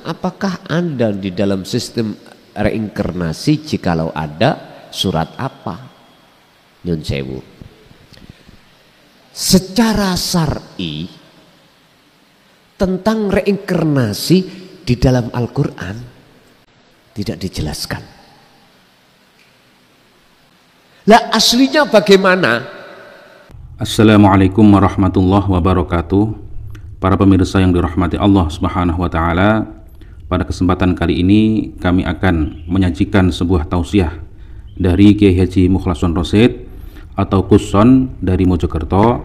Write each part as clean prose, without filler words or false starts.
apakah Anda di dalam sistem reinkarnasi? Jikalau ada, surat apa? Nyun sewu. Secara syar'i tentang reinkarnasi di dalam Al-Quran tidak dijelaskan. Lah aslinya bagaimana? Assalamualaikum warahmatullahi wabarakatuh. Para pemirsa yang dirahmati Allah Subhanahu wa taala, pada kesempatan kali ini kami akan menyajikan sebuah tausiah dari Kiai Haji Mukhlason Rosyid atau Kuson dari Mojokerto.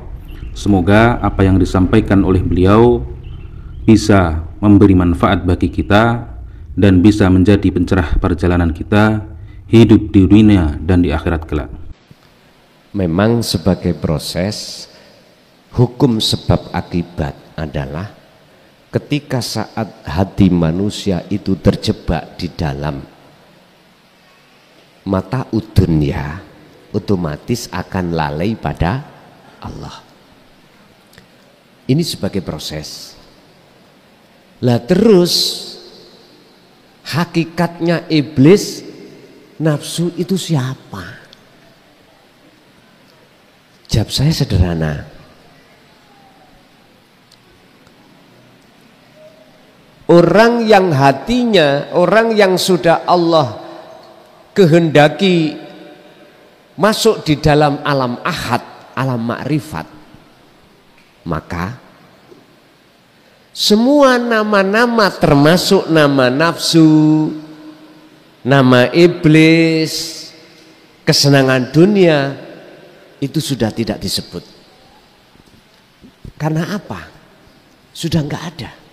Semoga apa yang disampaikan oleh beliau bisa memberi manfaat bagi kita dan bisa menjadi pencerah perjalanan kita hidup di dunia dan di akhirat kelak. Memang sebagai proses hukum sebab akibat adalah ketika saat hati manusia itu terjebak di dalam mata dunia, otomatis akan lalai pada Allah. Ini sebagai proses. Lah terus hakikatnya iblis nafsu itu siapa? Jawab saya sederhana. Orang yang hatinya, orang yang sudah Allah kehendaki masuk di dalam alam ahad, alam makrifat, maka semua nama-nama termasuk nama nafsu, nama iblis, kesenangan dunia, itu sudah tidak disebut. Karena apa? Sudah enggak ada.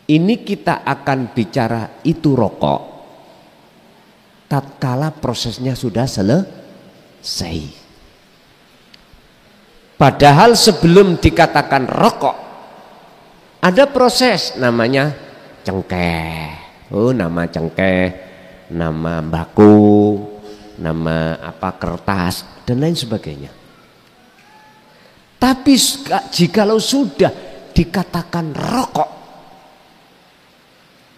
Ini kita akan bicara itu rokok tatkala prosesnya sudah selesai. Padahal sebelum dikatakan rokok ada proses namanya cengkeh. Oh, nama cengkeh, nama baku, nama apa kertas dan lain sebagainya. Tapi jikalau sudah dikatakan rokok,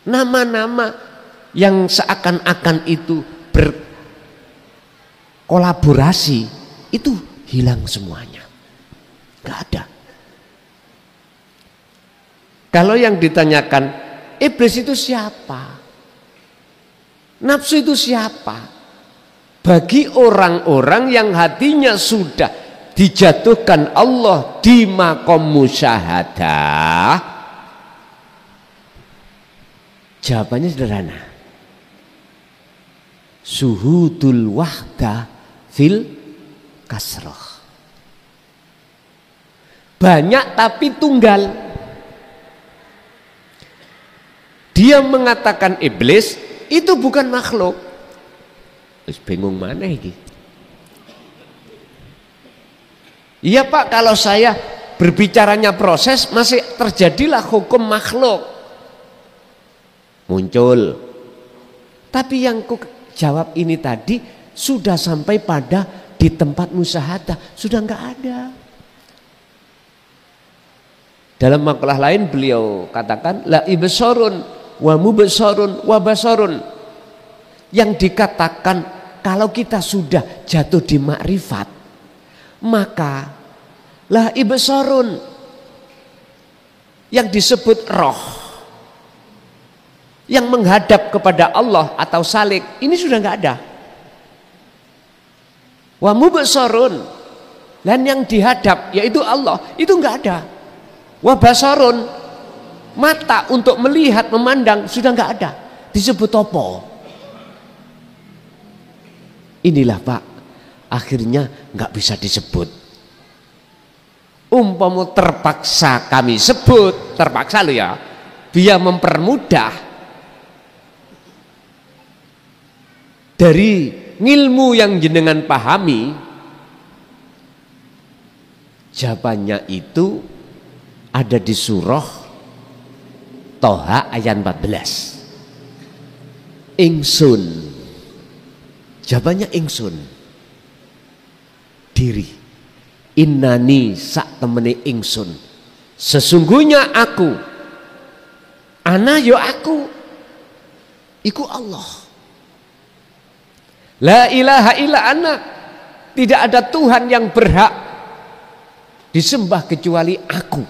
nama-nama yang seakan-akan itu berkolaborasi itu hilang semuanya, nggak ada. Kalau yang ditanyakan iblis itu siapa, nafsu itu siapa? Bagi orang-orang yang hatinya sudah dijatuhkan Allah di maqam musyahadah, jawabannya sederhana. Suhudul wahda fil kasroh. Banyak tapi tunggal. Dia mengatakan iblis itu bukan makhluk. Terus bingung mana ini? Iya Pak, kalau saya berbicaranya proses masih terjadilah hukum makhluk muncul. Tapi yang ku jawab ini tadi sudah sampai pada di tempat musyahadah, sudah enggak ada. Dalam makalah lain beliau katakan la ibsarun wa mubsarun wa basarun. Yang dikatakan kalau kita sudah jatuh di makrifat, maka la ibsarun yang disebut roh yang menghadap kepada Allah atau salik ini sudah nggak ada. Wa mubsarun, dan yang dihadap yaitu Allah itu nggak ada. Wa basarun, mata untuk melihat memandang sudah nggak ada. Disebut topo. Inilah Pak, akhirnya nggak bisa disebut. Umpamu terpaksa kami sebut, terpaksa lo ya, biar mempermudah dari ilmu yang jenengan pahami. Jawabannya itu ada di surah Toha ayat 14. Ingsun, jawabannya ingsun, diri. Innani sak temene ingsun Sesungguhnya aku, ana yo aku, iku Allah. La ilaha illa ana, tidak ada Tuhan yang berhak disembah kecuali aku.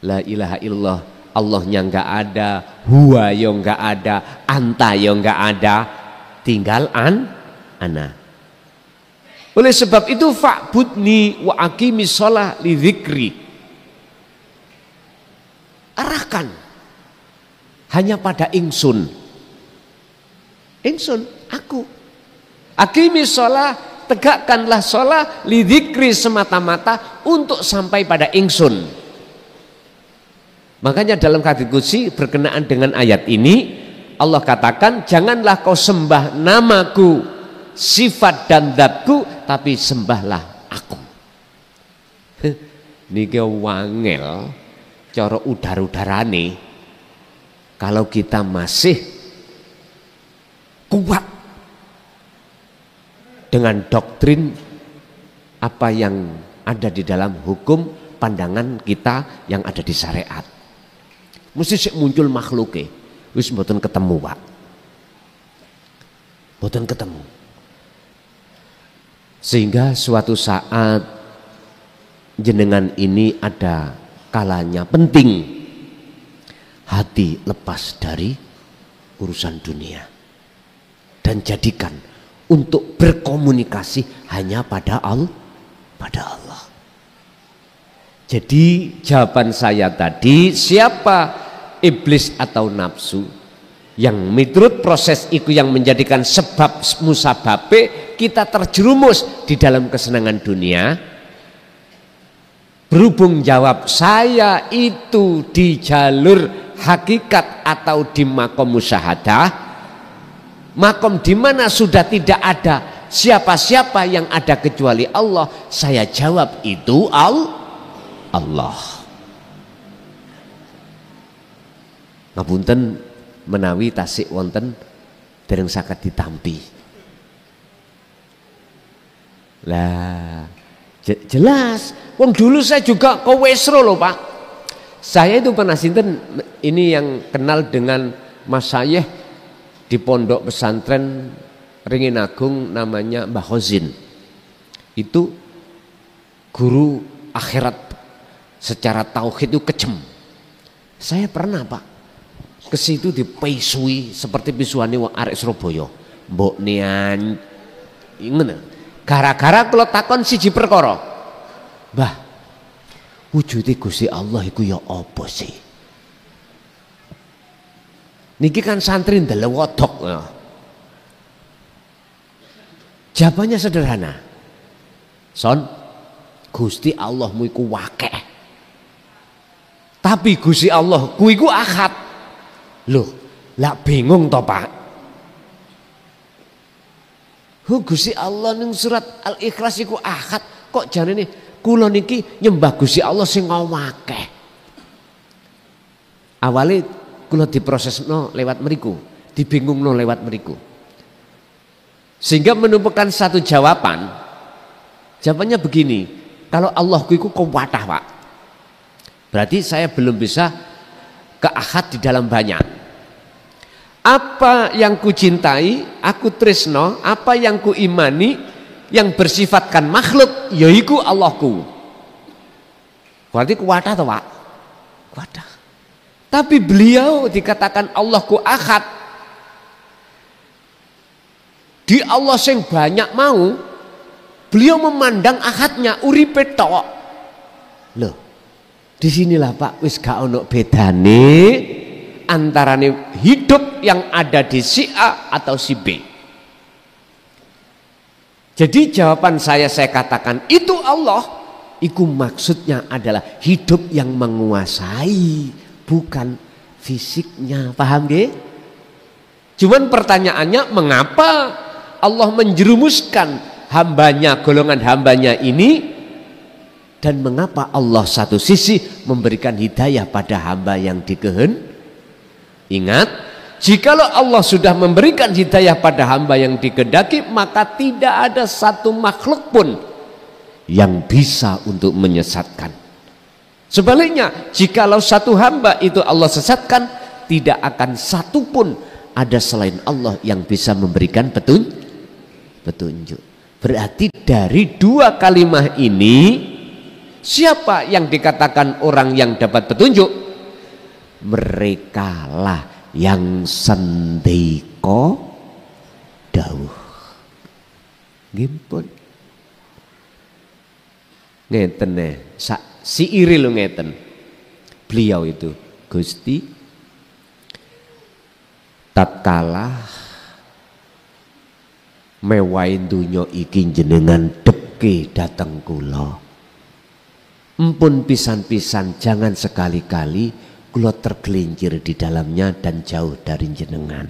La ilaha illallah, Allahnya enggak ada, huwa yo enggak ada, anta yo enggak ada, tinggal ana. Oleh sebab itu fa'budni wa aqimis shalah li dzikri. Arahkan hanya pada ingsun. Ingsun, aku. Aqimis shalah, tegakkanlah shalah li dzikri, semata-mata untuk sampai pada ingsun. Makanya dalam hadits qudsi berkenaan dengan ayat ini Allah katakan, janganlah kau sembah namaku, sifat dan zatku, tapi sembahlah aku. Niki wangel cara udar-udarane kalau kita masih kuat dengan doktrin apa yang ada di dalam hukum pandangan kita yang ada di syariat. Mesti sik muncul makhluke, wis mboten ketemu, Pak. Mboten ketemu. Sehingga suatu saat jenengan ini ada kalanya penting hati lepas dari urusan dunia dan jadikan untuk berkomunikasi hanya pada Allah. Jadi jawaban saya tadi, siapa iblis atau nafsu yang menurut proses itu yang menjadikan sebab musababe kita terjerumus di dalam kesenangan dunia, berhubung jawab saya itu di jalur hakikat atau di makom musyahadah, makom di mana sudah tidak ada siapa-siapa yang ada kecuali Allah, saya jawab itu Allah. Ngapunten menawi tasik wonten dereng saged ditampi. Lah jelas, wong dulu saya juga kowesro loh, Pak. Saya itu pernah sinten ini yang kenal dengan Mas Syayeh di pondok pesantren Ringin Agung namanya Mbah Khozin. Itu guru akhirat secara tauhid itu kejem. Saya pernah, Pak, ke situ dipeisui seperti pisuane wong arek Surabaya. Mbok nian ngono. Gara-gara kula takon siji perkara. Mbah, wujude Gusti Allah iku ya apa sih? Niki kan santri ndelok wodok. Jawabannya sederhana. Son, Gusti Allahmu iku wakeh. Tapi Gusti Allah ku iku ahad. Loh, lah bingung toh, Pak. Gusti Allah ning surat Al-Ikhlas iku ahad, kok jarene kula niki nyembah Gusti Allah sing akeh. Awale kula diprosesno lewat mriku, dibingungno lewat mriku. Sehingga menemukan satu jawaban. Jawabannya begini, kalau Allahku iku kuwatah, Pak. Berarti saya belum bisa ke ahad di dalam banyak. Apa yang ku cintai, aku tresno, apa yang ku imani, yang bersifatkan makhluk, yaiku Allahku. Berarti kuwatah toh, Pak? Kuwatah. Tapi beliau dikatakan Allahku ahad. Di Allah sing banyak mau, beliau memandang ahadnya uripe tok. Loh, disinilah Pak wis gak ono bedane antarane hidup yang ada di si A atau si B. Jadi jawaban saya katakan itu Allah, itu maksudnya adalah hidup yang menguasai, bukan fisiknya. Paham nggih? Cuman pertanyaannya, mengapa Allah menjerumuskan hambanya, golongan hambanya ini, dan mengapa Allah satu sisi memberikan hidayah pada hamba yang dikehendaki? Ingat, jikalau Allah sudah memberikan hidayah pada hamba yang dikehendaki, maka tidak ada satu makhluk pun yang bisa untuk menyesatkan. Sebaliknya, jikalau satu hamba itu Allah sesatkan, tidak akan satupun ada selain Allah yang bisa memberikan petunjuk. Berarti dari dua kalimat ini, siapa yang dikatakan orang yang dapat petunjuk? Merekalah yang sendiko dawuh. Gimpun. Ngeten nih, si iri lo ngeten. Beliau itu, Gusti, tatkala mewain dunyo iki jenengan depke dateng kula, empun pisan-pisan jangan sekali-kali kula tergelincir di dalamnya dan jauh dari jenengan.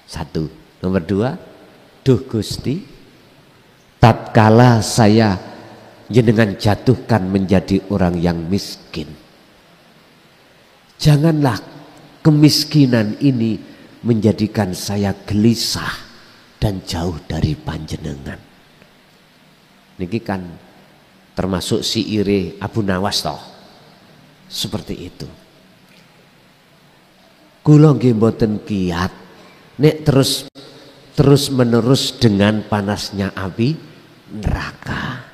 Satu. Nomor dua, duh Gusti, tatkala saya jenengan jatuhkan menjadi orang yang miskin, janganlah kemiskinan ini menjadikan saya gelisah dan jauh dari panjenengan. Niki kan termasuk siire Abu Nawas toh. Seperti itu. Kula nggih mboten kiat nek terus menerus dengan panasnya api neraka.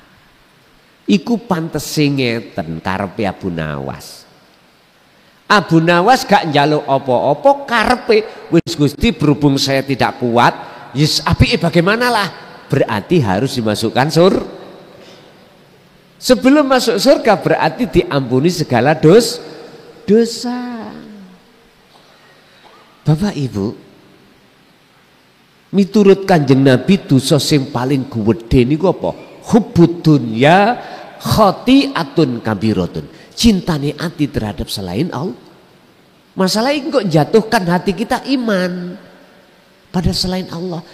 Iku pantese ngeten karepe Abu Nawas. Abu Nawas gak njaluk apa-apa, karepe wis Gusti berhubung saya tidak kuat, yes apike bagaimanalah, berarti harus dimasukkan sebelum masuk surga berarti diampuni segala dosa. Bapak Ibu, miturut Kanjeng Nabi dosa sing paling gedhe niku apa? Hubbud dunya khati'atun kabiratun. Cintane hati terhadap selain Allah. Masalah ini kok jatuhkan hati kita iman pada selain Allah.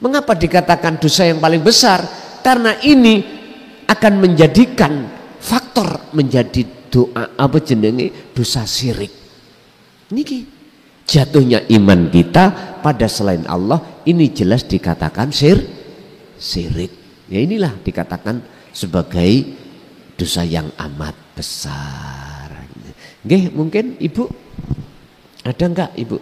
Mengapa dikatakan dosa yang paling besar? Karena ini akan menjadikan faktor menjadi dosa syirik. Niki jatuhnya iman kita pada selain Allah, ini jelas dikatakan syirik. Ya inilah dikatakan sebagai dosa yang amat besar. Nggih, mungkin Ibu ada enggak Ibu?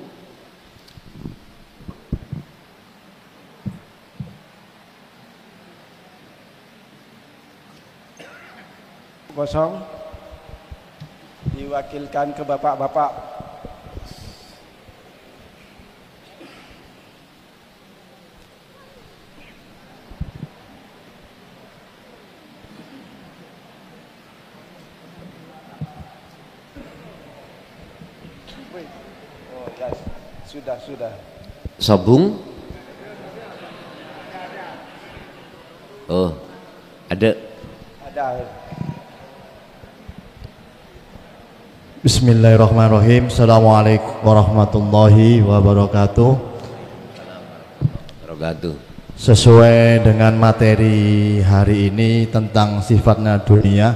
Kosong diwakilkan ke bapak-bapak. Oh ya, sudah. Sobung? Oh, ada. Bismillahirrahmanirrahim. Assalamualaikum warahmatullahi wabarakatuh. Sesuai dengan materi hari ini tentang sifatnya dunia,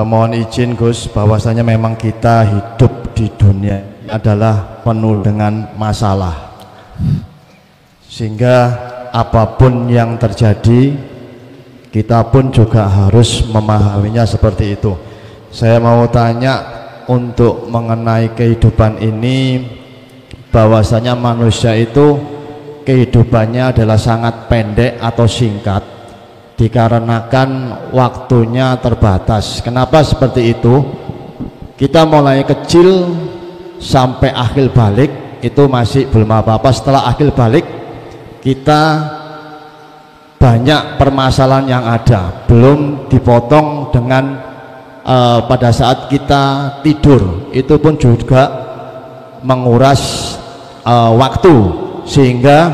mohon izin Gus, bahwasanya memang kita hidup di dunia adalah penuh dengan masalah, sehingga apapun yang terjadi kita pun juga harus memahaminya seperti itu. Saya mau tanya untuk mengenai kehidupan ini, bahwasanya manusia itu kehidupannya adalah sangat pendek atau singkat dikarenakan waktunya terbatas. Kenapa seperti itu? Kita mulai kecil sampai akhir balik itu masih belum apa-apa. Setelah akhir balik kita banyak permasalahan yang ada, belum dipotong dengan pada saat kita tidur, itu pun juga menguras waktu, sehingga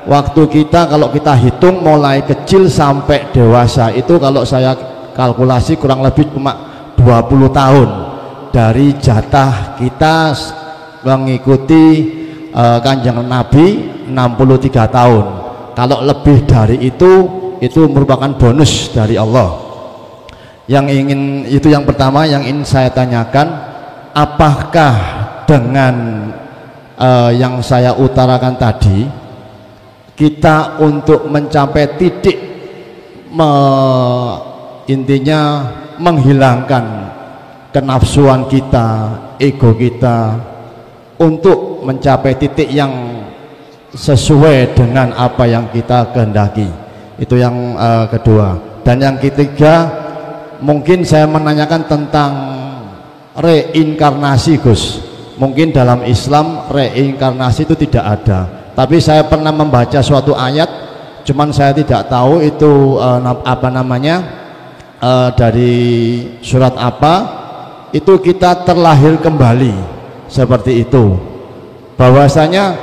waktu kita kalau kita hitung mulai kecil sampai dewasa itu kalau saya kalkulasi kurang lebih cuma 20 tahun dari jatah kita mengikuti Kanjeng Nabi 63 tahun. Kalau lebih dari itu merupakan bonus dari Allah. Itu yang pertama yang ingin saya tanyakan, apakah dengan yang saya utarakan tadi, kita untuk mencapai titik intinya menghilangkan kenafsuan kita, ego kita, untuk mencapai titik yang sesuai dengan apa yang kita kehendaki. Itu yang kedua. Dan yang ketiga, mungkin saya menanyakan tentang reinkarnasi, Gus. Mungkin dalam Islam reinkarnasi itu tidak ada, tapi saya pernah membaca suatu ayat, cuman saya tidak tahu itu apa namanya, dari surat apa. Itu kita terlahir kembali seperti itu, bahwasanya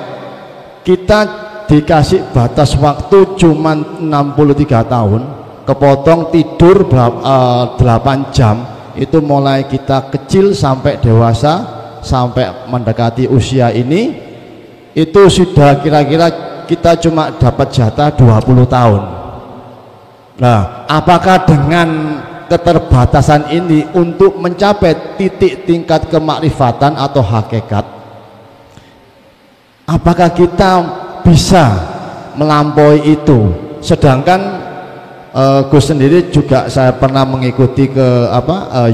kita dikasih batas waktu cuman 63 tahun, kepotong tidur 8 jam. Itu mulai kita kecil sampai dewasa, sampai mendekati usia ini, itu sudah kira-kira kita cuma dapat jatah 20 tahun. Nah, apakah dengan keterbatasan ini untuk mencapai titik tingkat kemakrifatan atau hakikat, apakah kita bisa melampaui itu? Sedangkan Gus sendiri juga saya pernah mengikuti ke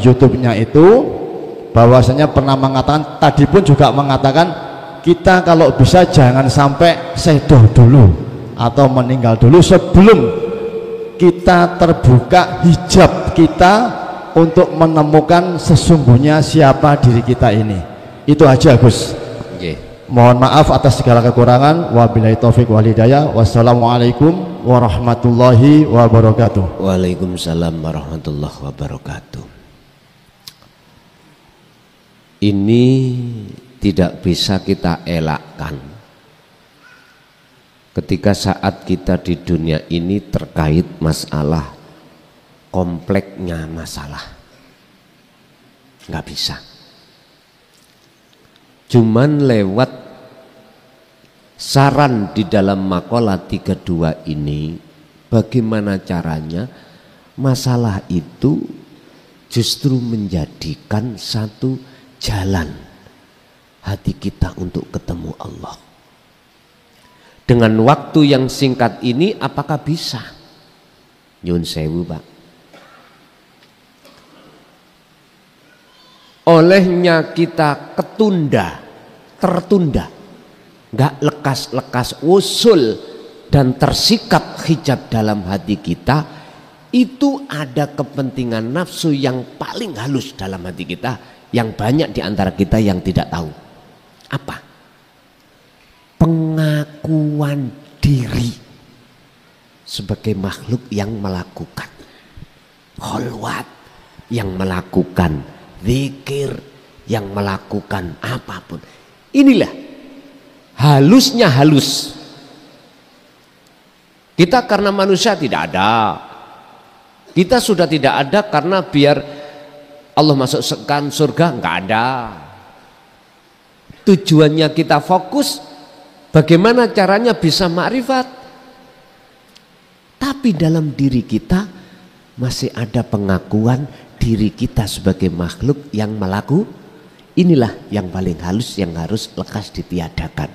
YouTube-nya itu, bahwasanya pernah mengatakan, tadi pun juga mengatakan, kita kalau bisa jangan sampai sedoh dulu atau meninggal dulu sebelum kita terbuka hijab kita untuk menemukan sesungguhnya siapa diri kita ini. Itu aja, Gus. Mohon maaf atas segala kekurangan. Wabillahi taufik wal hidayah. Wassalamualaikum warahmatullahi wabarakatuh. Waalaikumsalam warahmatullahi wabarakatuh. Ini tidak bisa kita elakkan ketika saat kita di dunia ini terkait masalah kompleknya masalah. Nggak bisa. Cuman lewat saran di dalam makalah 32 ini, bagaimana caranya masalah itu justru menjadikan satu jalan hati kita untuk ketemu Allah. Dengan waktu yang singkat ini apakah bisa? Nyun sewu, Pak. Olehnya kita tertunda, nggak lekas-lekas usul dan tersikap hijab dalam hati kita, itu ada kepentingan nafsu yang paling halus dalam hati kita, yang banyak di antara kita yang tidak tahu. Apa? Pengakuan diri sebagai makhluk yang melakukan kholwat, yang melakukan zikir, yang melakukan apapun. Inilah halusnya halus. Kita karena manusia tidak ada, kita sudah tidak ada karena biar Allah masukkan surga, nggak ada. Tujuannya kita fokus bagaimana caranya bisa makrifat, tapi dalam diri kita masih ada pengakuan diri kita sebagai makhluk yang melakukan. Inilah yang paling halus yang harus lekas ditiadakan.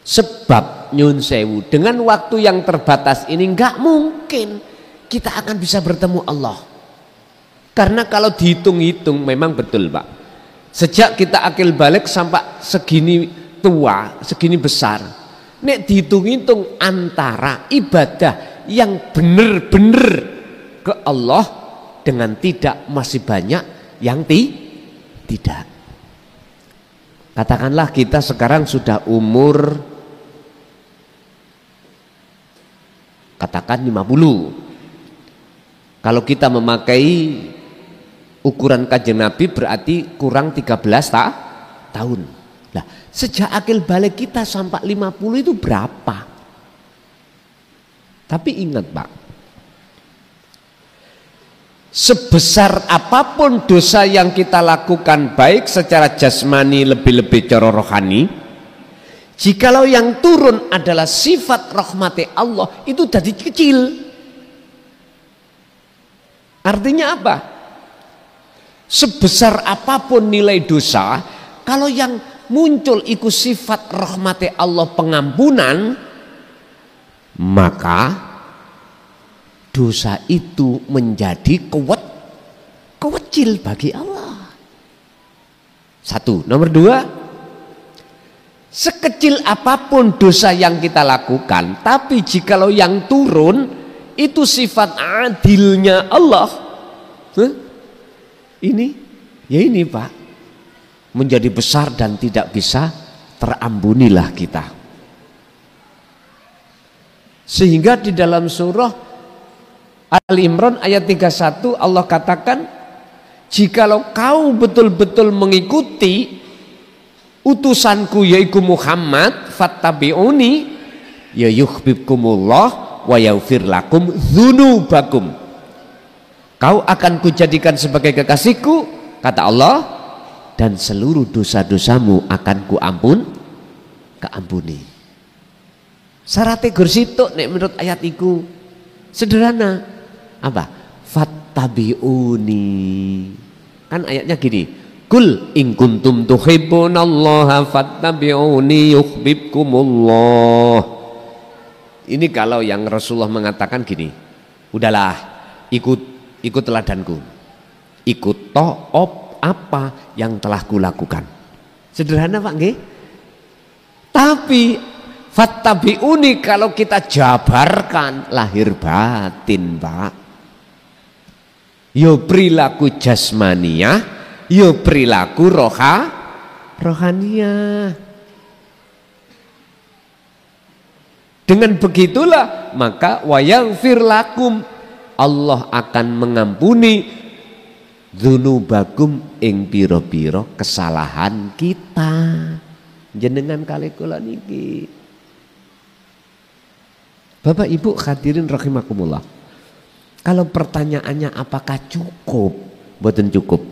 Sebab nyun sewu, dengan waktu yang terbatas ini nggak mungkin kita akan bisa bertemu Allah. Karena kalau dihitung-hitung memang betul, Pak. Sejak kita akil balik sampai segini tua, segini besar, nek dihitung-hitung antara ibadah yang benar-benar ke Allah dengan tidak, masih banyak yang tidak. Katakanlah kita sekarang sudah umur katakan 50. Kalau kita memakai ukuran Kanjeng Nabi berarti kurang 13 tahun. Nah, sejak akil balik kita sampai 50 itu berapa? Tapi ingat, Pak, sebesar apapun dosa yang kita lakukan, baik secara jasmani lebih-lebih cara rohani, jikalau yang turun adalah sifat rahmati Allah, itu jadi kecil. Artinya apa? Sebesar apapun nilai dosa, kalau yang muncul ikut sifat rahmati Allah, pengampunan, maka dosa itu menjadi kewecil bagi Allah. Satu. Nomor dua, sekecil apapun dosa yang kita lakukan, tapi jikalau yang turun itu sifat adilnya Allah, ini Pak, menjadi besar dan tidak bisa terampunilah kita. Sehingga di dalam surah Al-Imran ayat 31 Allah katakan, jikalau kau betul-betul mengikuti utusanku yaitu Muhammad, fattabi'uni ya yuhibbukumullah wa yaghfir lakum dzunubakum. Kau akan kujadikan sebagai kekasihku, kata Allah, dan seluruh dosa-dosamu akan keampuni. Syaratnya gursituk nek menurut ayat iku sederhana. Apa? Fattabi'uni. Kan ayatnya gini, kul in kuntum tuhibbunallaha fattabi'uni yuhibbukumullah. Ini kalau yang Rasulullah mengatakan gini, udahlah ikut teladanku, ikut apa yang telah kulakukan. Sederhana Pak nggih? Tapi fattabi'uni kalau kita jabarkan lahir batin Pak, yo perilaku jasmaniyah, yo perilaku rohaniyah. Dengan begitulah maka wayaghfir lakum, Allah akan mengampuni dzunubakum ing pira-pira kesalahan kita. Jenengan kali kula niki. Bapak Ibu hadirin rahimakumullah. Kalau pertanyaannya apakah cukup? Mboten cukup.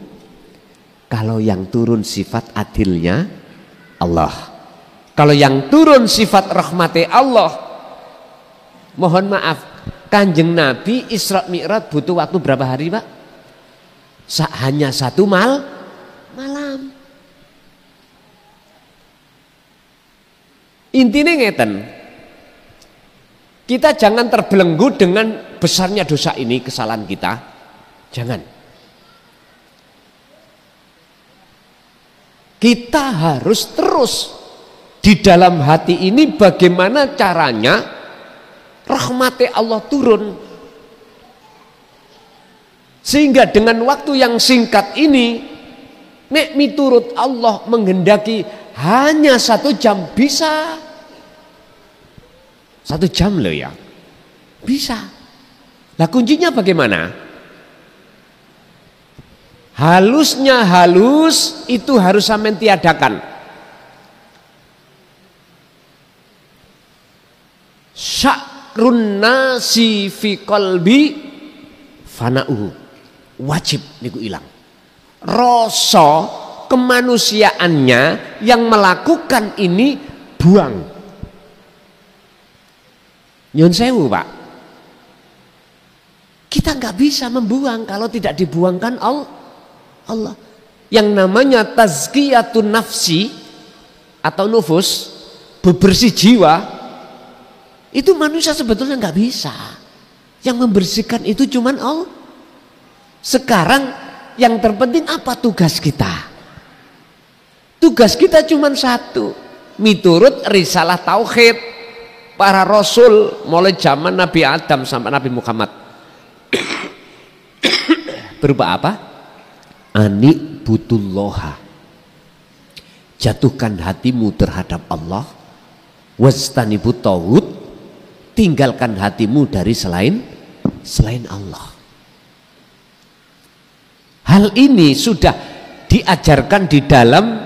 Kalau yang turun sifat adilnya Allah, kalau yang turun sifat rahmati Allah, mohon maaf, Kanjeng Nabi Isra Mi'raj butuh waktu berapa hari Pak? Hanya satu malam. Intinya ngeten, kita jangan terbelenggu dengan besarnya dosa ini, kesalahan kita. Jangan. Kita harus terus di dalam hati ini bagaimana caranya rahmati Allah turun. Sehingga dengan waktu yang singkat ini, nek miturut Allah menghendaki hanya 1 jam bisa. 1 jam loh ya, bisa. Lah kuncinya bagaimana? Halusnya halus itu harus sampai tiadakan. Syakrun nasi fi qalbi fana'uhu, wajib niku ilang. Rasa kemanusiaannya yang melakukan ini buang. Nyun sewu Pak, kita nggak bisa membuang kalau tidak dibuangkan Allah. Yang namanya tazkiyatun nafsi atau nufus, bebersih jiwa, itu manusia sebetulnya nggak bisa. Yang membersihkan itu cuman Allah. Sekarang yang terpenting apa tugas kita? Tugas kita cuman satu, miturut risalah tauhid para rasul mulai zaman Nabi Adam sampai Nabi Muhammad. Berupa apa? Ani butulloha, jatuhkan hatimu terhadap Allah. Wastanibut tauhid, tinggalkan hatimu dari selain Allah. Hal ini sudah diajarkan di dalam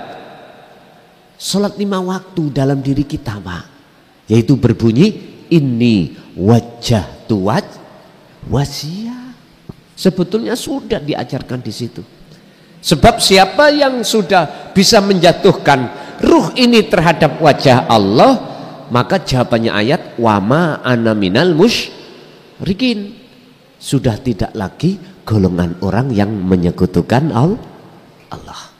sholat 5 waktu dalam diri kita Pak, yaitu berbunyi inni wajjahtu wajhiya. Sebetulnya sudah diajarkan di situ. Sebab siapa yang sudah bisa menjatuhkan ruh ini terhadap wajah Allah, maka jawabannya ayat wama ana minal musyrikin, sudah tidak lagi golongan orang yang menyekutukan Allah.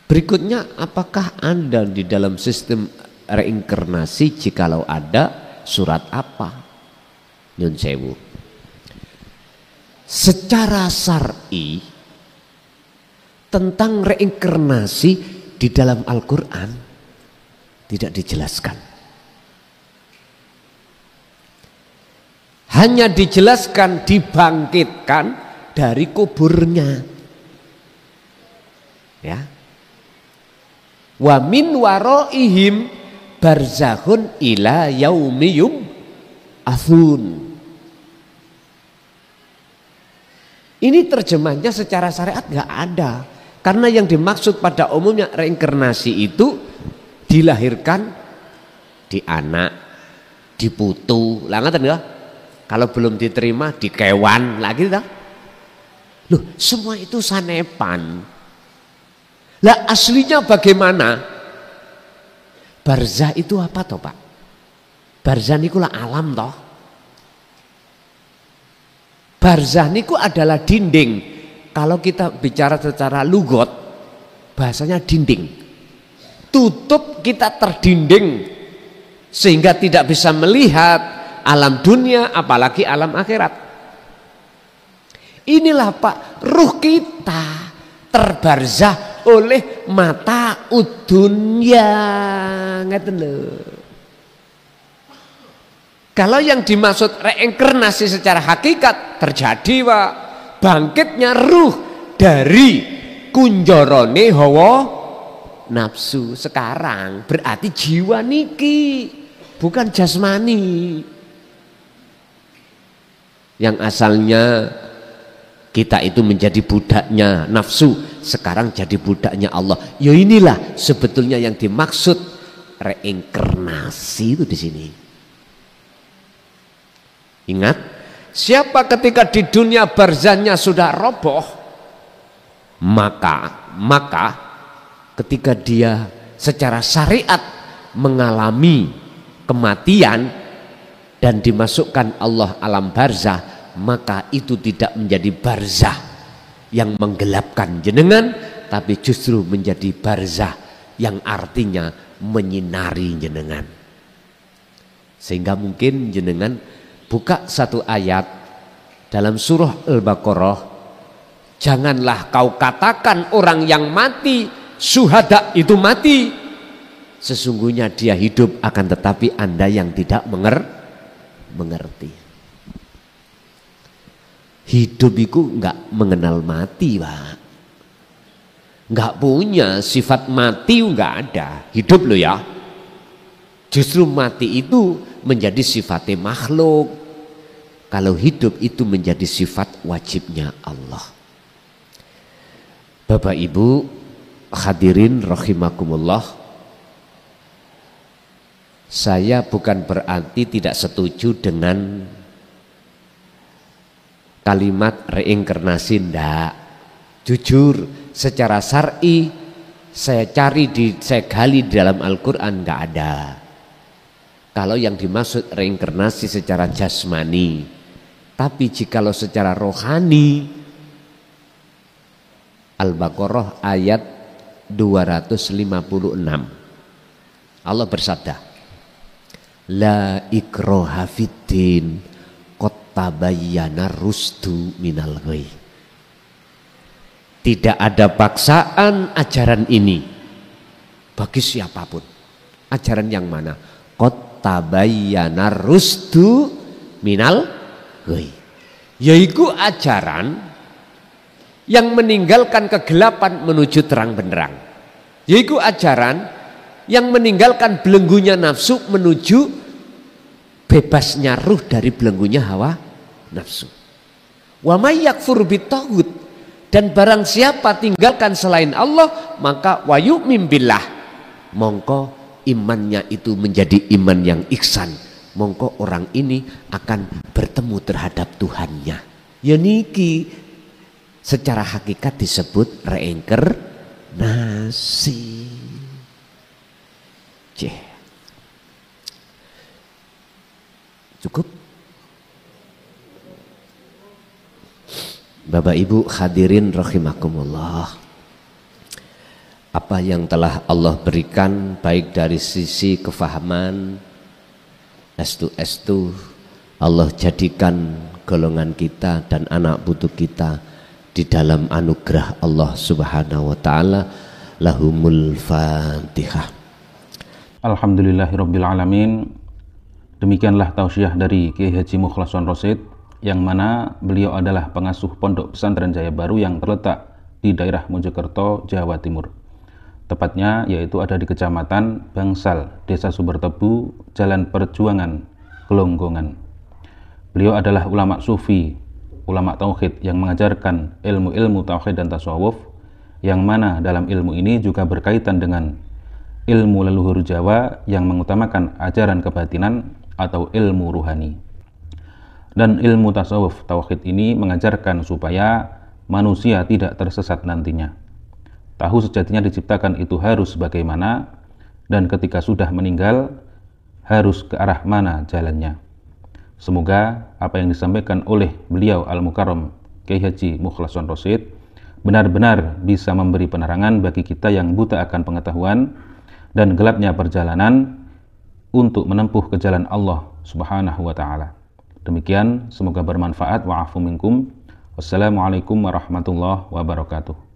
Berikutnya, apakah Anda di dalam sistem reinkarnasi? Jikalau ada, surat apa? Nyun sewu. Secara syar'i tentang reinkarnasi di dalam Al-Quran tidak dijelaskan. Hanya dijelaskan dibangkitkan dari kuburnya. Ya. Wa min waraihim barzakhun ila yaumi yub'atsun. Ini terjemahnya secara syariat nggak ada. Karena yang dimaksud pada umumnya reinkarnasi itu dilahirkan di anak, di putu, lah ngaten ya? Kalau belum diterima di kewan lagi dah. Loh, semua itu sanepan. Lah aslinya bagaimana? Barzah itu apa toh Pak? Barzah niku lah alam toh. Barzah niku adalah dinding. Kalau kita bicara secara lugot, bahasanya dinding. Tutup kita terdinding sehingga tidak bisa melihat alam dunia apalagi alam akhirat. Inilah Pak, ruh kita terbarzah oleh mata udunya. Ngeten lho. Kalau yang dimaksud reinkarnasi secara hakikat terjadi Pak, bangkitnya ruh dari kunjorone hawa nafsu sekarang, berarti jiwa niki bukan jasmani. Yang asalnya kita itu menjadi budaknya nafsu, sekarang jadi budaknya Allah. Ya inilah sebetulnya yang dimaksud reinkarnasi itu di sini. Ingat, siapa ketika di dunia barzahnya sudah roboh, maka ketika dia secara syariat mengalami kematian dan dimasukkan Allah alam barzah, maka itu tidak menjadi barzah yang menggelapkan jenengan, tapi justru menjadi barzah yang artinya menyinari jenengan. Sehingga mungkin jenengan buka satu ayat dalam surah Al-Baqarah, janganlah kau katakan orang yang mati syuhada itu mati, sesungguhnya dia hidup, akan tetapi Anda yang tidak mengerti. Hidup itu enggak mengenal mati Pak, enggak punya sifat mati, enggak ada. Hidup loh ya, justru mati itu menjadi sifatnya makhluk. Kalau hidup itu menjadi sifat wajibnya Allah. Bapak Ibu hadirin rahimakumullah, saya bukan berarti tidak setuju dengan kalimat reinkarnasi, ndak. Jujur secara syar'i saya gali di dalam Al-Quran nggak ada. Kalau yang dimaksud reinkarnasi secara jasmani, tapi jikalau secara rohani, Al-Baqarah ayat 256 Allah bersabda, la ikraha fiddin qad tabayyana rusdu minal ghayy. Tidak ada paksaan ajaran ini bagi siapapun. Ajaran yang mana? Qad tabayyana rusdu minal ghayy, yaitu ajaran yang meninggalkan kegelapan menuju terang benderang, yaitu ajaran yang meninggalkan belenggunya nafsu menuju bebasnya ruh dari belenggunya hawa nafsu. Wa may yakfur bitaghut, dan barang siapa tinggalkan selain Allah, maka wa yu'min billah, mongko imannya itu menjadi iman yang ihsan, mongko orang ini akan bertemu terhadap Tuhannya. Ya niki secara hakikat disebut reinkarnasi. Cukup? Bapak Ibu hadirin rahimakumullah, apa yang telah Allah berikan baik dari sisi kefahaman, estu Allah jadikan golongan kita dan anak putu kita di dalam anugerah Allah Subhanahu wa taala. Lahumul Fatihah. Alhamdulillahirabbil alamin. Demikianlah tausiah dari Kiai Haji Mukhlason Rosyid, yang mana beliau adalah pengasuh Pondok Pesantren Jaya Baru yang terletak di daerah Mojokerto, Jawa Timur. Tepatnya yaitu ada di Kecamatan Bangsal, Desa Sumbertebu, Jalan Perjuangan, Gelonggongan. Beliau adalah ulama sufi, ulama tauhid yang mengajarkan ilmu-ilmu tauhid dan tasawuf, yang mana dalam ilmu ini juga berkaitan dengan ilmu leluhur Jawa yang mengutamakan ajaran kebatinan atau ilmu ruhani. Dan ilmu tasawuf tauhid ini mengajarkan supaya manusia tidak tersesat nantinya. Tahu sejatinya diciptakan itu harus bagaimana, dan ketika sudah meninggal harus ke arah mana jalannya. Semoga apa yang disampaikan oleh beliau Al-Mukarram Kiai Haji Mukhlason Rosyid benar-benar bisa memberi penerangan bagi kita yang buta akan pengetahuan dan gelapnya perjalanan untuk menempuh ke jalan Allah Subhanahu wa taala. Demikian, semoga bermanfaat. Wa'afu minkum. Wassalamualaikum warahmatullahi wabarakatuh.